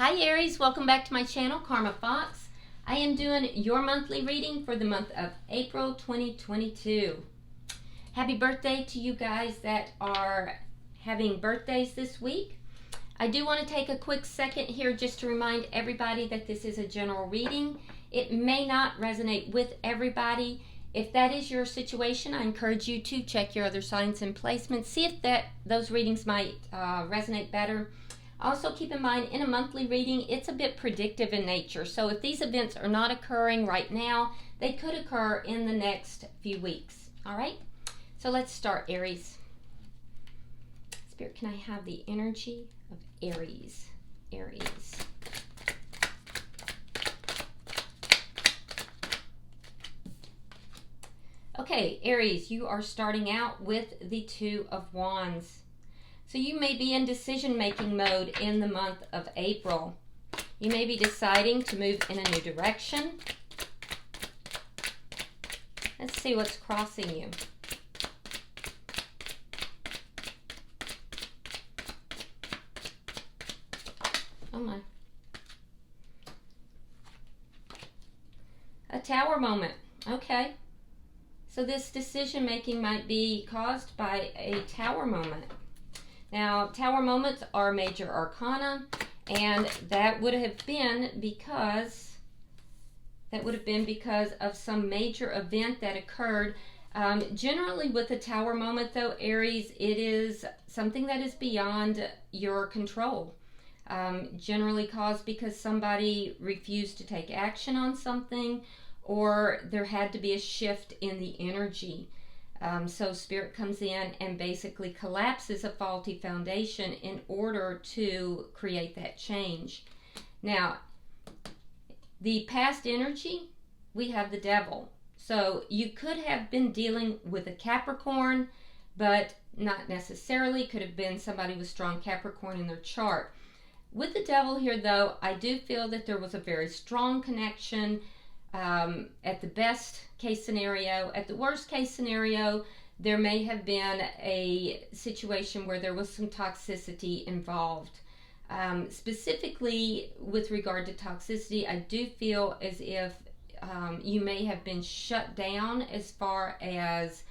Hi Aries, welcome back to my channel, Karma Fox. I am doing your monthly reading for the month of April 2022. Happy birthday to you guys that are having birthdays this week. I do want to take a quick second here just to remind everybody that this is a general reading. It may not resonate with everybody. If that is your situation, I encourage you to check your other signs and placements, see if those readings might resonate better. Also keep in mind, in a monthly reading, it's a bit predictive in nature. So if these events are not occurring right now, they could occur in the next few weeks. All right? So let's start, Aries. Spirit, can I have the energy of Aries? Aries. Okay, Aries, you are starting out with the Two of Wands. So you may be in decision-making mode in the month of April. You may be deciding to move in a new direction. Let's see what's crossing you. Oh my. A Tower moment. Okay. So this decision-making might be caused by a Tower moment. Now, Tower moments are major arcana, and that would have been because of some major event that occurred. Generally with a Tower moment, though, Aries, it is something that is beyond your control. Generally caused because somebody refused to take action on something, or there had to be a shift in the energy. So Spirit comes in and basically collapses a faulty foundation in order to create that change. Now, the past energy, we have the Devil. So you could have been dealing with a Capricorn, but not necessarily. Could have been somebody with strong Capricorn in their chart. With the Devil here, though, I do feel that there was a very strong connection. At the best case scenario. At the worst case scenario, there may have been a situation where there was some toxicity involved. Specifically with regard to toxicity, I do feel as if you may have been shut down as far as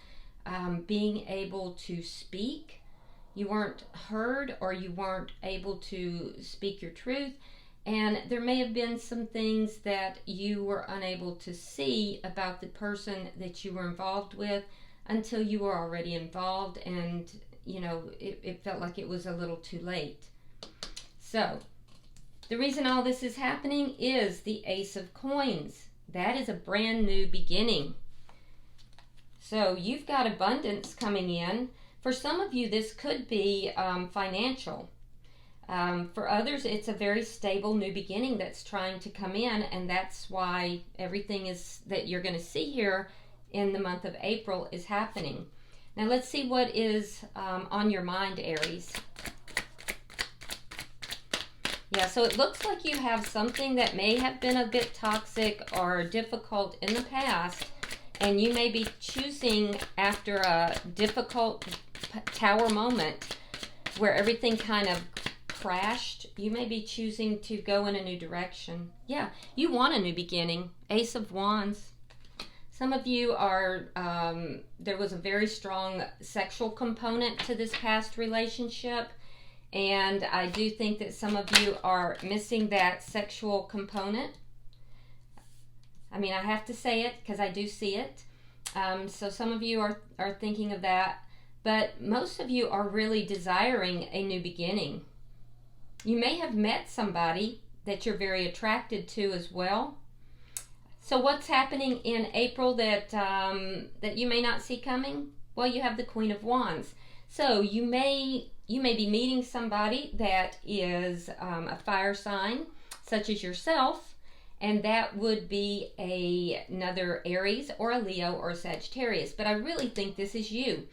being able to speak. You weren't heard, or you weren't able to speak your truth. And there may have been some things that you were unable to see about the person that you were involved with until you were already involved, and you know, it felt like it was a little too late. So the reason all this is happening is the Ace of Coins. That is a brand new beginning. So you've got abundance coming in. For some of you, this could be financial. For others, it's a very stable new beginning that's trying to come in, and that's why everything is that you're going to see here in the month of April is happening. Now let's see what is on your mind, Aries. Yeah, so it looks like you have something that may have been a bit toxic or difficult in the past, and you may be choosing after a difficult Tower moment where everything kind of crashed. You may be choosing to go in a new direction. Yeah, you want a new beginning. Ace of Wands. Some of you are, there was a very strong sexual component to this past relationship, and I do think that some of you are missing that sexual component. I mean, I have to say it because I do see it. So some of you are thinking of that, but most of you are really desiring a new beginning. You may have met somebody that you're very attracted to as well. So what's happening in April that you may not see coming? Well, you have the Queen of Wands. So you may be meeting somebody that is a fire sign, such as yourself, and that would be another Aries or a Leo or a Sagittarius. But I really think this is you.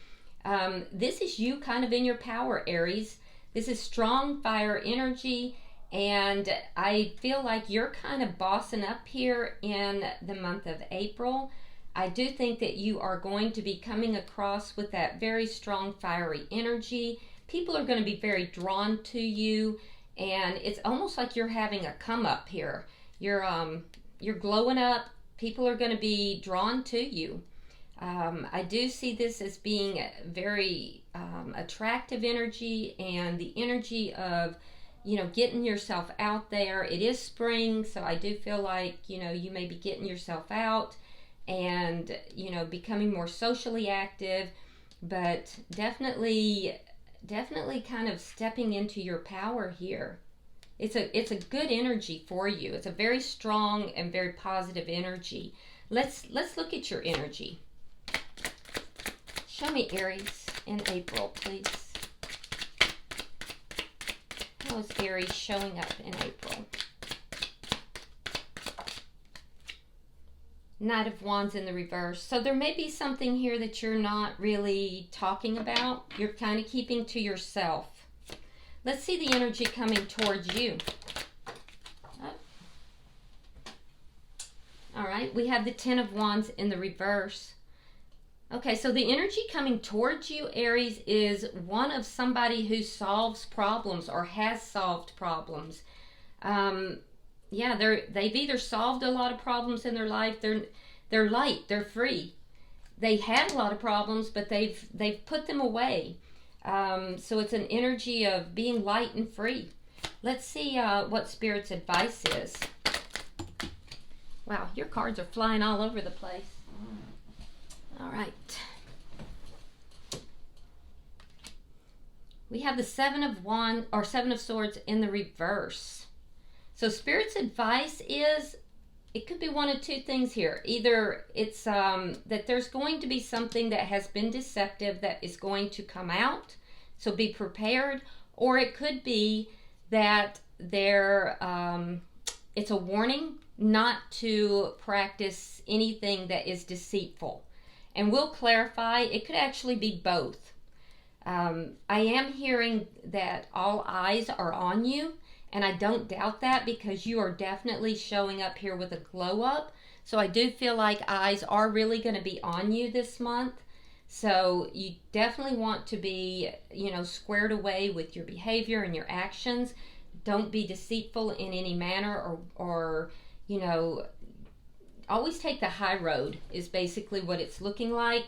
This is you kind of in your power, Aries. This is strong fire energy, and I feel like you're kind of bossing up here in the month of April. I do think that you are going to be coming across with that very strong fiery energy. People are going to be very drawn to you, and it's almost like you're having a come up here. You're glowing up. People are going to be drawn to you. I do see this as being a very attractive energy, and the energy of, you know, getting yourself out there. It is spring, so I do feel like, you know, you may be getting yourself out and, you know, becoming more socially active, but definitely kind of stepping into your power here. It's a good energy for you. It's a very strong and very positive energy. Let's look at your energy. Show me Aries in April, please. How is Aries showing up in April? Knight of Wands in the reverse. So there may be something here that you're not really talking about. You're kind of keeping to yourself. Let's see the energy coming towards you. Oh. All right, we have the Ten of Wands in the reverse. Okay, so the energy coming towards you, Aries, is one of somebody who solves problems or has solved problems. Yeah, they've either solved a lot of problems in their life. They're light. They're free. They had a lot of problems, but they've put them away. So it's an energy of being light and free. Let's see what Spirit's advice is. Wow, your cards are flying all over the place. All right. We have the Seven of Swords in the reverse. So Spirit's advice is, it could be one of two things here. Either it's that there's going to be something that has been deceptive that is going to come out, so be prepared, or it could be that it's a warning not to practice anything that is deceitful. And we'll clarify, it could actually be both. I am hearing that all eyes are on you, and I don't doubt that, because you are definitely showing up here with a glow up. So I do feel like eyes are really going to be on you this month. So you definitely want to be, you know, squared away with your behavior and your actions. Don't be deceitful in any manner, or you know, always take the high road is basically what it's looking like.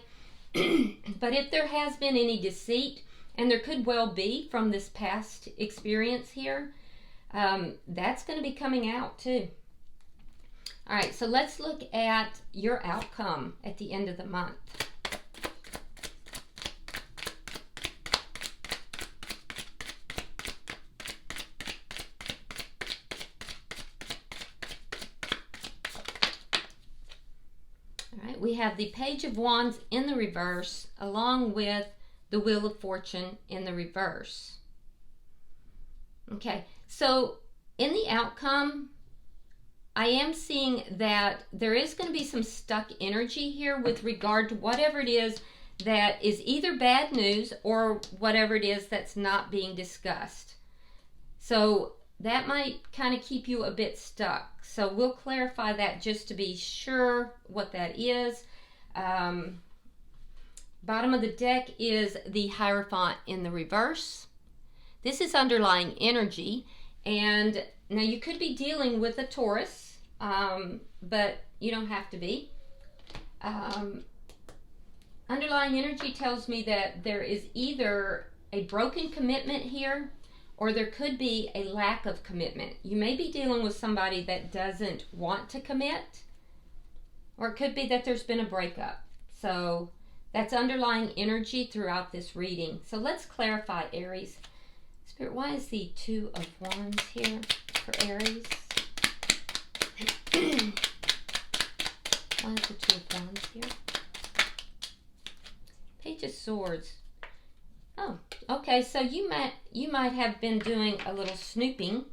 But if there has been any deceit, and there could well be from this past experience here, that's going to be coming out too. All right, so let's look at your outcome at the end of the month. We have the Page of Wands in the reverse, along with the Wheel of Fortune in the reverse. Okay, so in the outcome, I am seeing that there is going to be some stuck energy here with regard to whatever it is that is either bad news or whatever it is that's not being discussed. So that might kind of keep you a bit stuck. So we'll clarify that just to be sure what that is. Bottom of the deck is the Hierophant in the reverse. This is underlying energy, and now you could be dealing with a Taurus, but you don't have to be. Underlying energy tells me that there is either a broken commitment here, or there could be a lack of commitment. You may be dealing with somebody that doesn't want to commit, or it could be that there's been a breakup. So that's underlying energy throughout this reading. So let's clarify, Aries. Spirit, why is the Two of Wands here for Aries? Why is the Two of Wands here? Page of Swords. Oh, okay, so you might have been doing a little snooping.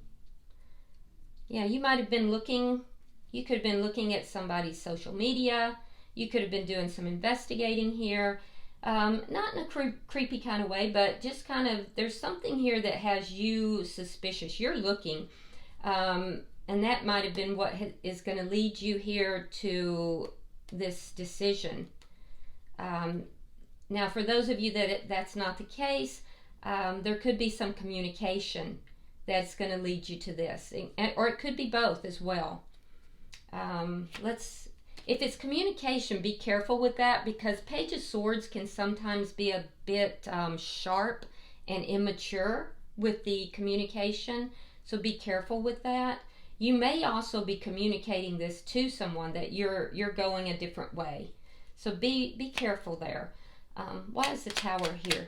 Yeah, you might have been looking, you could have been looking at somebody's social media. You could have been doing some investigating here. Not in a creepy kind of way, but just kind of, there's something here that has you suspicious. You're looking, and that might have been what is going to lead you here to this decision. Now, for those of you that that's not the case, there could be some communication that's going to lead you to this, or it could be both as well. If it's communication, be careful with that, because Page of Swords can sometimes be a bit sharp and immature with the communication, so be careful with that. You may also be communicating this to someone that you're going a different way, so be careful there. Why is the Tower here?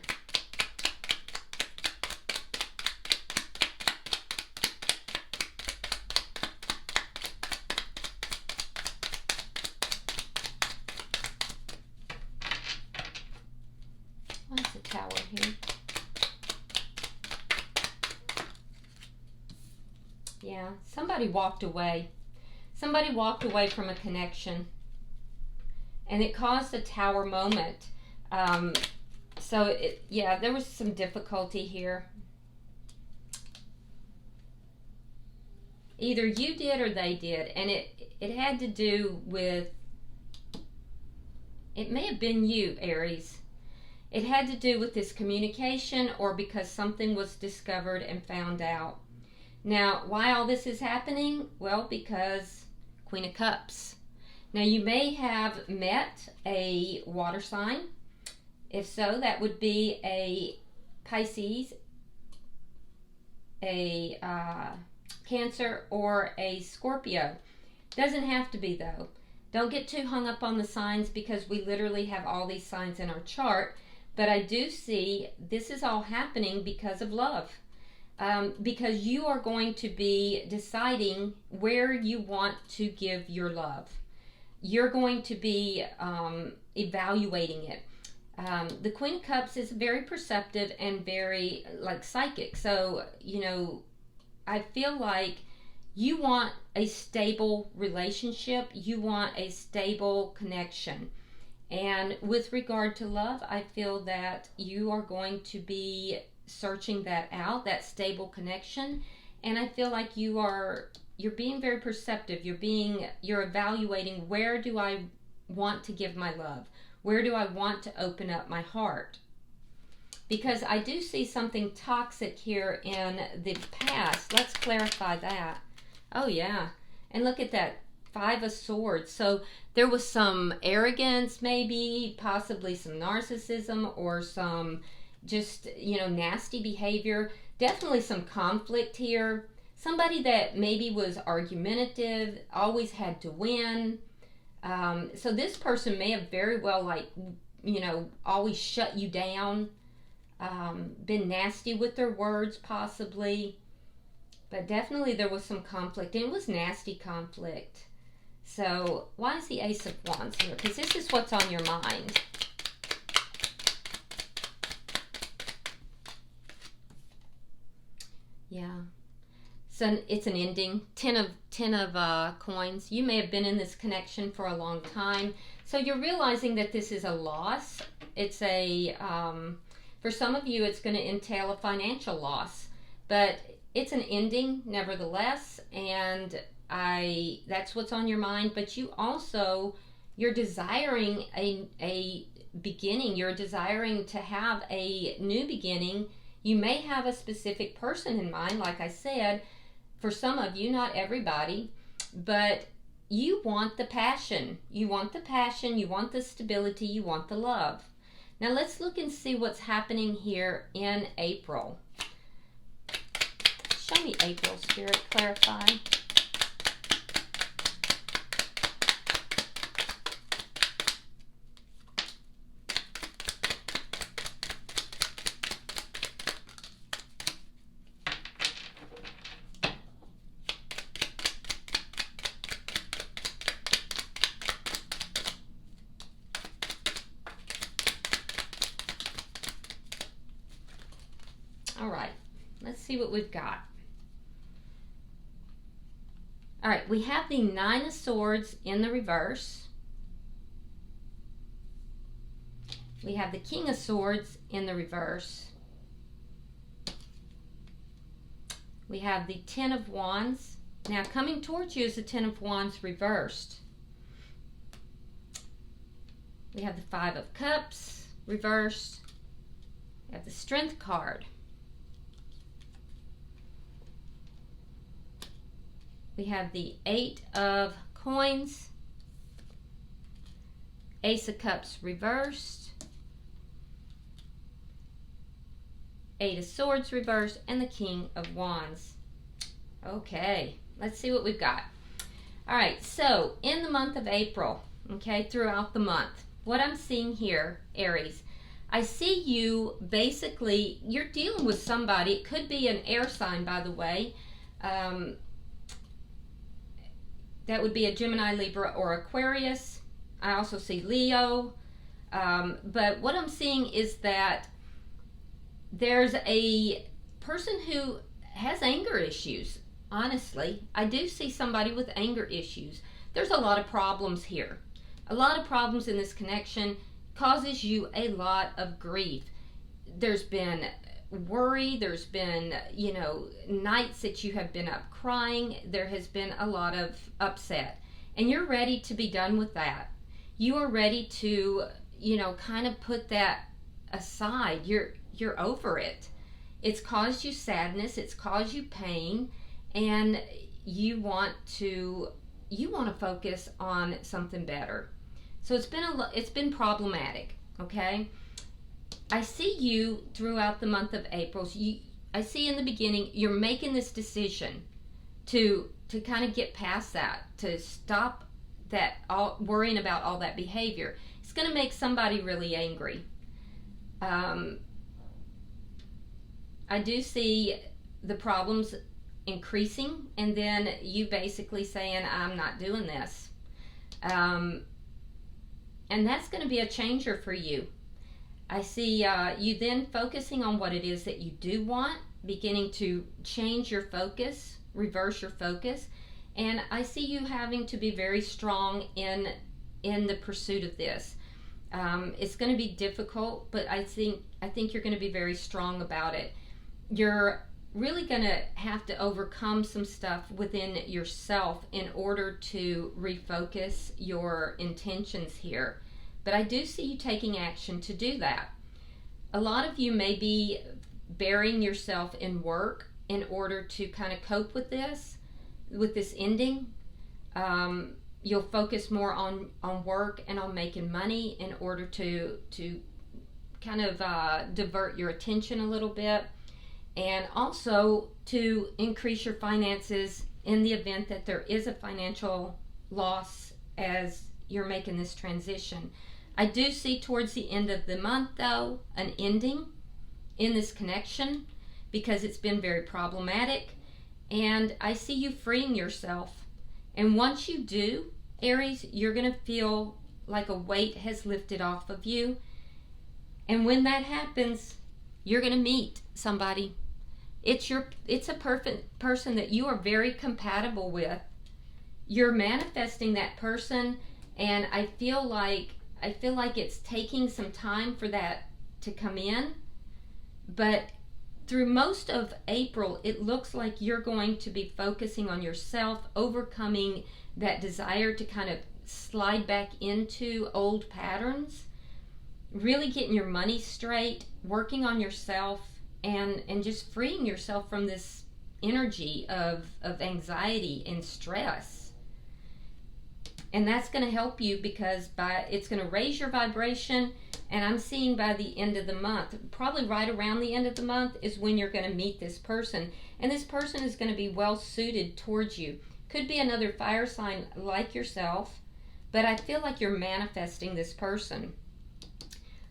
Why is the Tower here? Yeah, somebody walked away. Somebody walked away from a connection, and it caused a Tower moment. Yeah, there was some difficulty here. Either you did or they did, and it had to do with, it may have been you, Aries. It had to do with this communication, or because something was discovered and found out. Now, why all this is happening? Well, because Queen of Cups. Now, you may have met a water sign. If so, that would be a Pisces, a Cancer, or a Scorpio. Doesn't have to be, though. Don't get too hung up on the signs, because we literally have all these signs in our chart. But I do see this is all happening because of love. Because you are going to be deciding where you want to give your love. You're going to be evaluating it. The Queen of Cups is very perceptive and very psychic. So, I feel like you want a stable relationship. You want a stable connection. And with regard to love, I feel that you are going to be searching that out, that stable connection. And I feel like you're being very perceptive. You're evaluating, where do I want to give my love? Where do I want to open up my heart? Because I do see something toxic here in the past. Let's clarify that. Oh yeah. And look at that, 5 of Swords. So there was some arrogance, maybe, possibly some narcissism, or some just, nasty behavior. Definitely some conflict here. Somebody that maybe was argumentative, always had to win. So this person may have very well, always shut you down, been nasty with their words, possibly. But definitely there was some conflict, and it was nasty conflict. So why is the Ace of Wands here? Because this is what's on your mind. Yeah. So it's an ending. 10 of coins. You may have been in this connection for a long time. So you're realizing that this is a loss. It's for some of you, it's going to entail a financial loss. But it's an ending nevertheless. And that's what's on your mind. But you're desiring a beginning. You're desiring to have a new beginning. You may have a specific person in mind, like I said. For some of you, not everybody, but you want the passion. You want the passion, you want the stability, you want the love. Now let's look and see what's happening here in April. Show me April, Spirit, clarify. All right, let's see what we've got. All right, we have the 9 of Swords in the reverse. We have the King of Swords in the reverse. We have the 10 of Wands. Now coming towards you is the 10 of Wands reversed. We have the 5 of Cups reversed. We have the Strength card. We have the 8 of Coins, Ace of Cups reversed, 8 of Swords reversed, and the King of Wands. Okay, let's see what we've got. All right, so in the month of April, okay, throughout the month, what I'm seeing here, Aries, I see you basically, you're dealing with somebody. It could be an air sign, by the way. That would be a Gemini, Libra, or Aquarius. I also see Leo. But what I'm seeing is that there's a person who has anger issues. Honestly, I do see somebody with anger issues. There's a lot of problems here. A lot of problems in this connection causes you a lot of grief. There's been worry, there's been, nights that you have been up crying. There has been a lot of upset. And you're ready to be done with that. You are ready to, kind of put that aside. You're over it. It's caused you sadness, it's caused you pain, and you want to focus on something better. So it's been problematic, okay? I see you throughout the month of April. I see in the beginning you're making this decision to kind of get past that, to stop that worrying about all that behavior. It's going to make somebody really angry. I do see the problems increasing, and then you basically saying, I'm not doing this. And that's going to be a changer for you. I see you then focusing on what it is that you do want, beginning to change your focus, reverse your focus. And I see you having to be very strong in the pursuit of this. It's going to be difficult, but I think you're going to be very strong about it. You're really going to have to overcome some stuff within yourself in order to refocus your intentions here. But I do see you taking action to do that. A lot of you may be burying yourself in work in order to kind of cope with this ending. You'll focus more on work and on making money in order to kind of divert your attention a little bit, and also to increase your finances in the event that there is a financial loss as you're making this transition. I do see towards the end of the month, though, an ending in this connection because it's been very problematic, and I see you freeing yourself. And once you do, Aries, you're going to feel like a weight has lifted off of you. And when that happens, you're going to meet somebody. It's a perfect person that you are very compatible with. You're manifesting that person, and I feel like it's taking some time for that to come in. But through most of April, it looks like you're going to be focusing on yourself, overcoming that desire to kind of slide back into old patterns, really getting your money straight, working on yourself, and just freeing yourself from this energy of anxiety and stress. And that's going to help you because it's going to raise your vibration. And I'm seeing by the end of the month, probably right around the end of the month, is when you're going to meet this person. And this person is going to be well suited towards you. Could be another fire sign like yourself, but I feel like you're manifesting this person.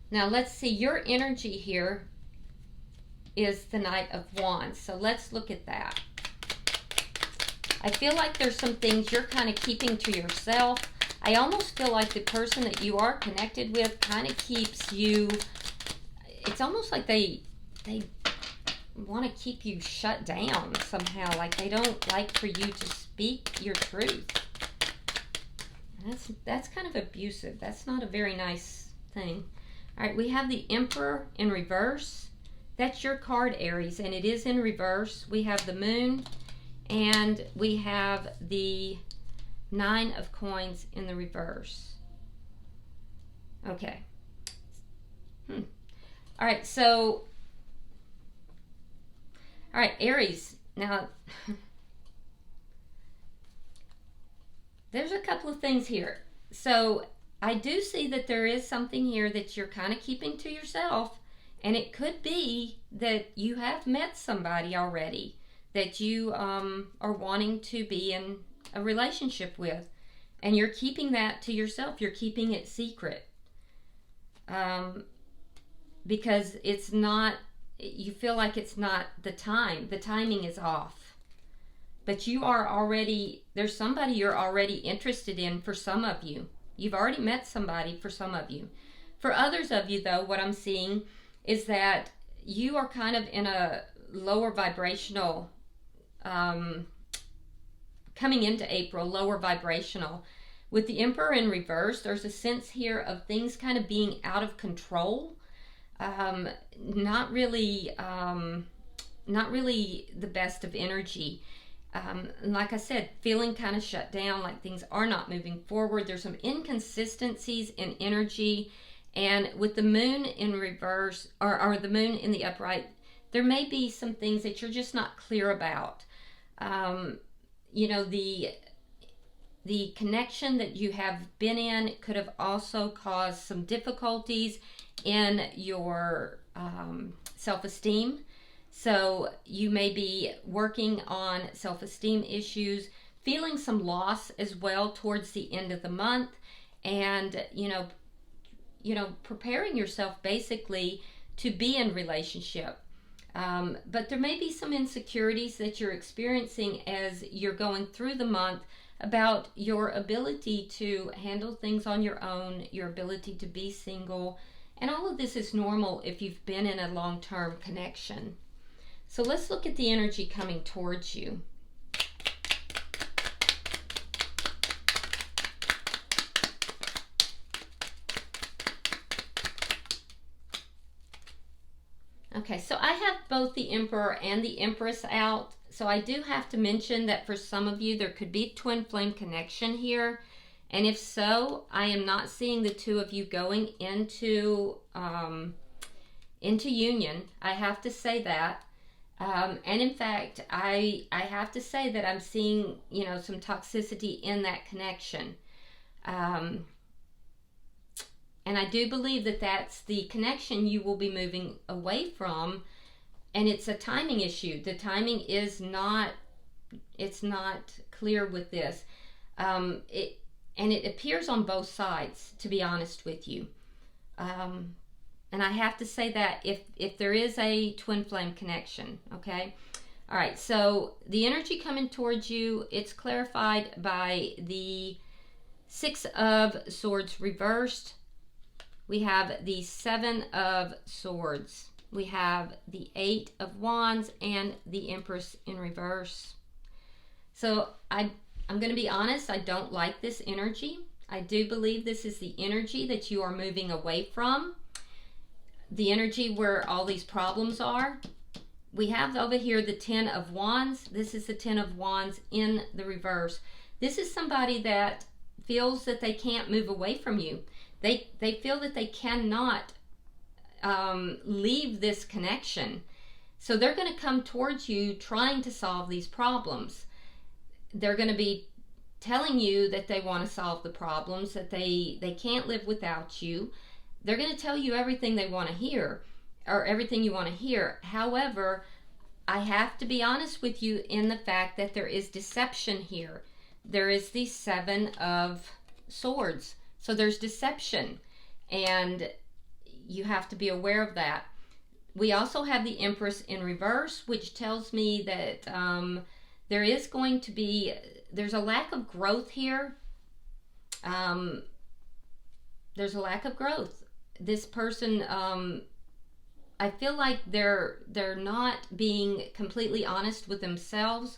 Now let's see, your energy here is the Knight of Wands. So let's look at that. I feel like there's some things you're kind of keeping to yourself. I almost feel like the person that you are connected with kind of keeps you, it's almost like they want to keep you shut down somehow, like they don't like for you to speak your truth. That's kind of abusive. That's not a very nice thing. All right, we have the Emperor in reverse. That's your card, Aries, and it is in reverse. We have the Moon, and we have the Nine of Coins in the reverse. Okay. All right, so, all right, Aries. Now, couple of things here. So I do see that there is something here that you're kind of keeping to yourself, and it could be that you have met somebody already that you are wanting to be in a relationship with, and you're keeping that to yourself. You're keeping it secret because it's not, you feel like it's not the time. The timing is off. But you are already, there's somebody you're already interested in for some of you. You've already met somebody for some of you. For others of you, though, what I'm seeing is that you are kind of in a lower vibrational, coming into April, lower vibrational. With the Emperor in reverse, there's a sense here of things kind of being out of control. Not really the best of energy. Like I said, feeling kind of shut down, like things are not moving forward. There's some inconsistencies in energy. And with the moon in reverse, or the moon in the upright, there may be some things that you're just not clear about. You know, the connection that you have been in could have also caused some difficulties in your self-esteem. So you may be working on self-esteem issues, feeling some loss as well towards the end of the month, and you know, preparing yourself basically to be in relationship. But there may be some insecurities that you're experiencing as you're going through the month about your ability to handle things on your own, your ability to be single, and all of this is normal if you've been in a long-term connection. So let's look at the energy coming towards you. Okay, so I have both the Emperor and the Empress out. So I do have to mention that for some of you, there could be twin flame connection here. And if so, I am not seeing the two of you going into union. I have to say that. And in fact, I have to say that I'm seeing, you know, some toxicity in that connection. And I do believe that that's the connection you will be moving away from. And it's a timing issue. The timing is not, it's not clear with this. It appears on both sides, to be honest with you. And I have to say that if there is a twin flame connection, okay? All right, so the energy coming towards you, it's clarified by the Six of Swords reversed. We have the Seven of Swords. We have the Eight of Wands and the Empress in reverse. So I'm going to be honest, I don't like this energy. I do believe this is the energy that you are moving away from. The energy where all these problems are. We have over here the Ten of Wands. This is the Ten of Wands in the reverse. This is somebody that feels that they can't move away from you. They feel that they cannot leave this connection. So they're going to come towards you trying to solve these problems. They're going to be telling you that they want to solve the problems, that they can't live without you. They're going to tell you everything they want to hear, or everything you want to hear. However, I have to be honest with you in the fact that there is deception here. There is the Seven of Swords. So there's deception, and you have to be aware of that. We also have the Empress in reverse, which tells me that there is going to be, there's a lack of growth here. There's a lack of growth. This person, I feel like they're not being completely honest with themselves,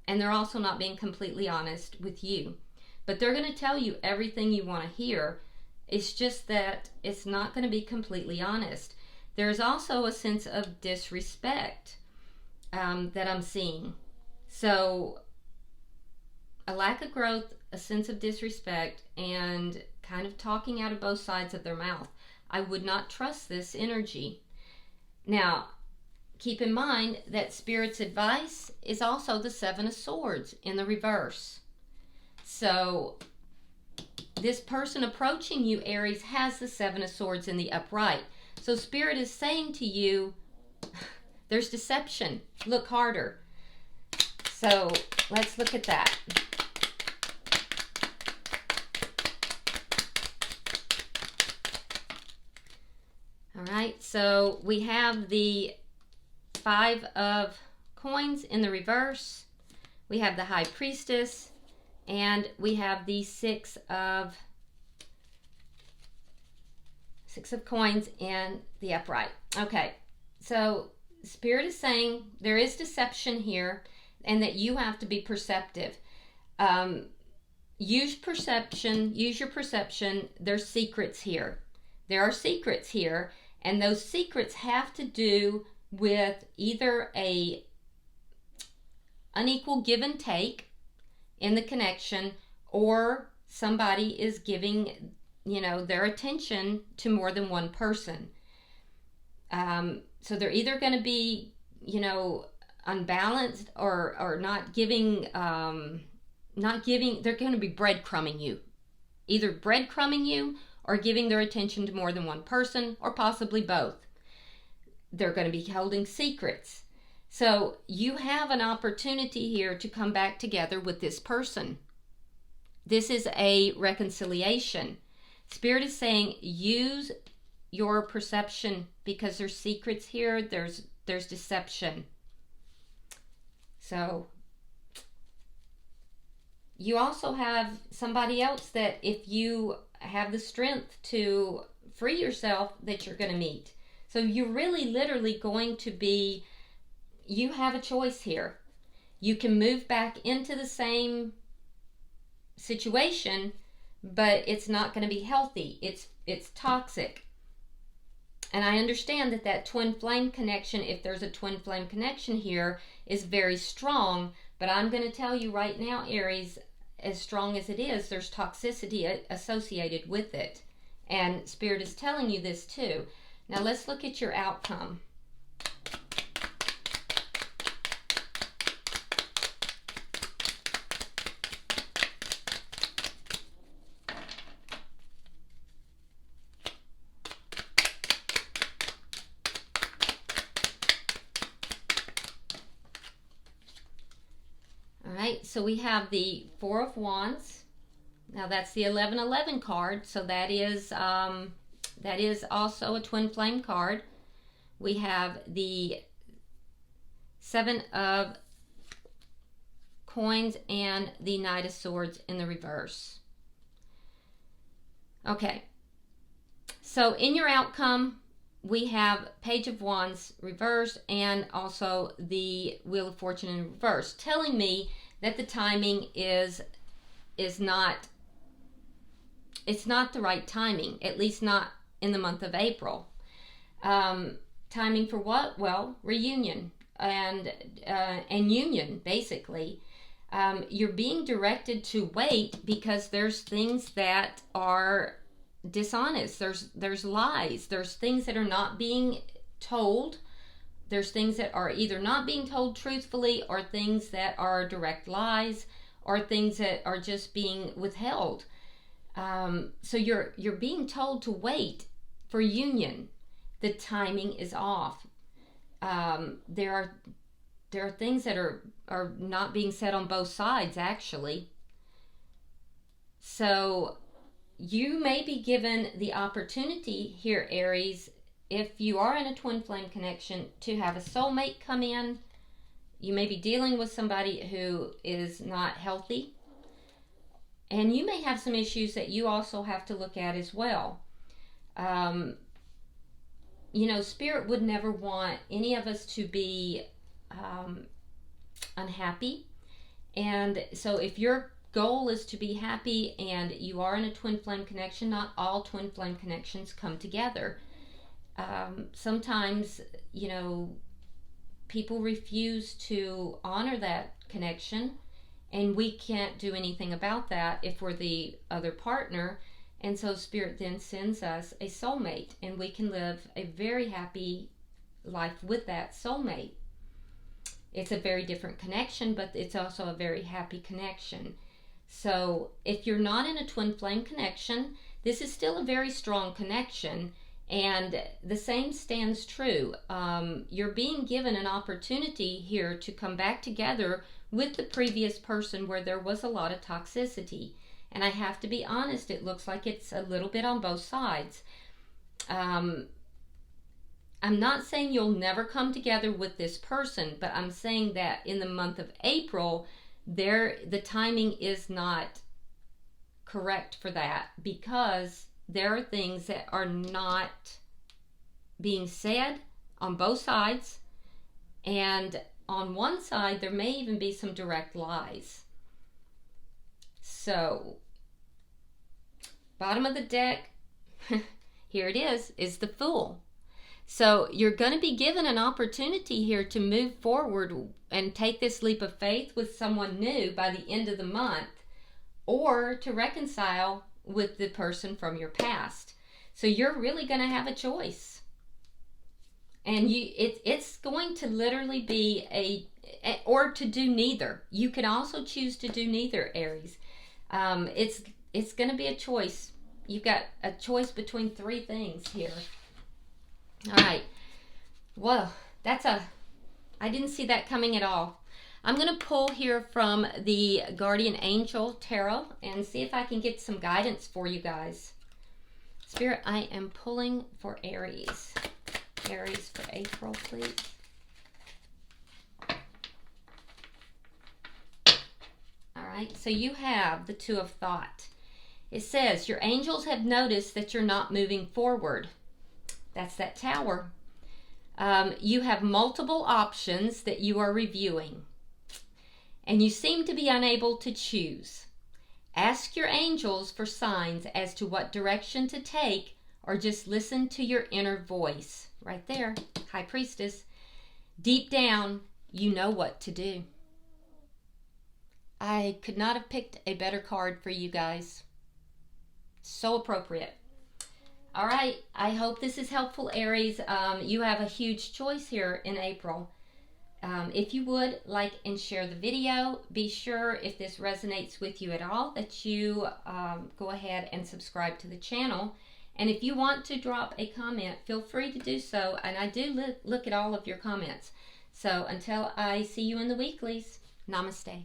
and they're also not being completely honest with you. But they're going to tell you everything you want to hear. It's just that it's not going to be completely honest. There's also a sense of disrespect that I'm seeing. So a lack of growth, a sense of disrespect, and kind of talking out of both sides of their mouth. I would not trust this energy. Now, keep in mind that Spirit's advice is also the Seven of Swords in the reverse. So this person approaching you, Aries, has the Seven of Swords in the upright. So Spirit is saying to you, there's deception. Look harder. So let's look at that. All right, so we have the Five of Coins in the reverse. We have the High Priestess, and we have the Six of Coins in the upright. Okay, so Spirit is saying there is deception here, and that you have to be perceptive. Use perception. Use your perception. There's secrets here. There are secrets here, and those secrets have to do with either a unequal give and take in the connection, or somebody is giving, their attention to more than one person. So they're either going to be, unbalanced or not giving, they're going to be breadcrumbing you. Either breadcrumbing you or giving their attention to more than one person, or possibly both. They're going to be holding secrets. So you have an opportunity here to come back together with this person. This is a reconciliation. Spirit is saying use your perception, because there's secrets here, there's deception. So you also have somebody else that, if you have the strength to free yourself, that you're going to meet. So you're really literally going to be, you have a choice here. You can move back into the same situation, but it's not going to be healthy. It's toxic. And I understand that twin flame connection, if there's a twin flame connection here, is very strong. But I'm going to tell you right now, Aries, as strong as it is, there's toxicity associated with it. And Spirit is telling you this too. Now let's look at your outcome. So we have the Four of Wands. Now that's the 1111 card, so that is also a twin flame card. We have the Seven of Coins and the Knight of Swords in the reverse. Okay, so in your outcome, we have Page of Wands reverse and also the Wheel of Fortune in reverse, telling me that the timing is not, it's not the right timing, at least not in the month of April. Timing for what? Well, reunion and union, basically. You're being directed to wait because there's things that are dishonest. There's lies. There's things that are not being told. There's things that are either not being told truthfully, or things that are direct lies, or things that are just being withheld. So you're being told to wait for union. The timing is off. There are things that are not being said on both sides, actually. So you may be given the opportunity here, Aries, if you are in a twin flame connection, to have a soulmate come in. You may be dealing with somebody who is not healthy. And you may have some issues that you also have to look at as well. Spirit would never want any of us to be unhappy. And so if your goal is to be happy and you are in a twin flame connection, not all twin flame connections come together. Sometimes, people refuse to honor that connection, and we can't do anything about that if we're the other partner. And so Spirit then sends us a soulmate, and we can live a very happy life with that soulmate. It's a very different connection, but it's also a very happy connection. So if you're not in a twin flame connection, this is still a very strong connection, and the same stands true. You're being given an opportunity here to come back together with the previous person where there was a lot of toxicity. And I have to be honest, it looks like it's a little bit on both sides. I'm not saying you'll never come together with this person, but I'm saying that in the month of April, the timing is not correct for that, because there are things that are not being said on both sides, and on one side there may even be some direct lies. So bottom of the deck, here it is the Fool. So you're going to be given an opportunity here to move forward and take this leap of faith with someone new by the end of the month, or to reconcile with the person from your past. So you're really going to have a choice. And it's going to literally be or to do neither. You can also choose to do neither, Aries. It's going to be a choice. You've got a choice between three things here. All right. Well, I didn't see that coming at all. I'm going to pull here from the Guardian Angel Tarot and see if I can get some guidance for you guys. Spirit, I am pulling for Aries. Aries for April, please. All right, so you have the Two of Thought. It says, your angels have noticed that you're not moving forward. That's that Tower. You have multiple options that you are reviewing, and you seem to be unable to choose. Ask your angels for signs as to what direction to take, or just listen to your inner voice. Right there, High Priestess. Deep down, you know what to do. I could not have picked a better card for you guys. So appropriate. All right, I hope this is helpful, Aries. You have a huge choice here in April. If you would like and share the video, be sure, if this resonates with you at all, that you go ahead and subscribe to the channel. And if you want to drop a comment, feel free to do so. And I do look at all of your comments. So until I see you in the weeklies, namaste.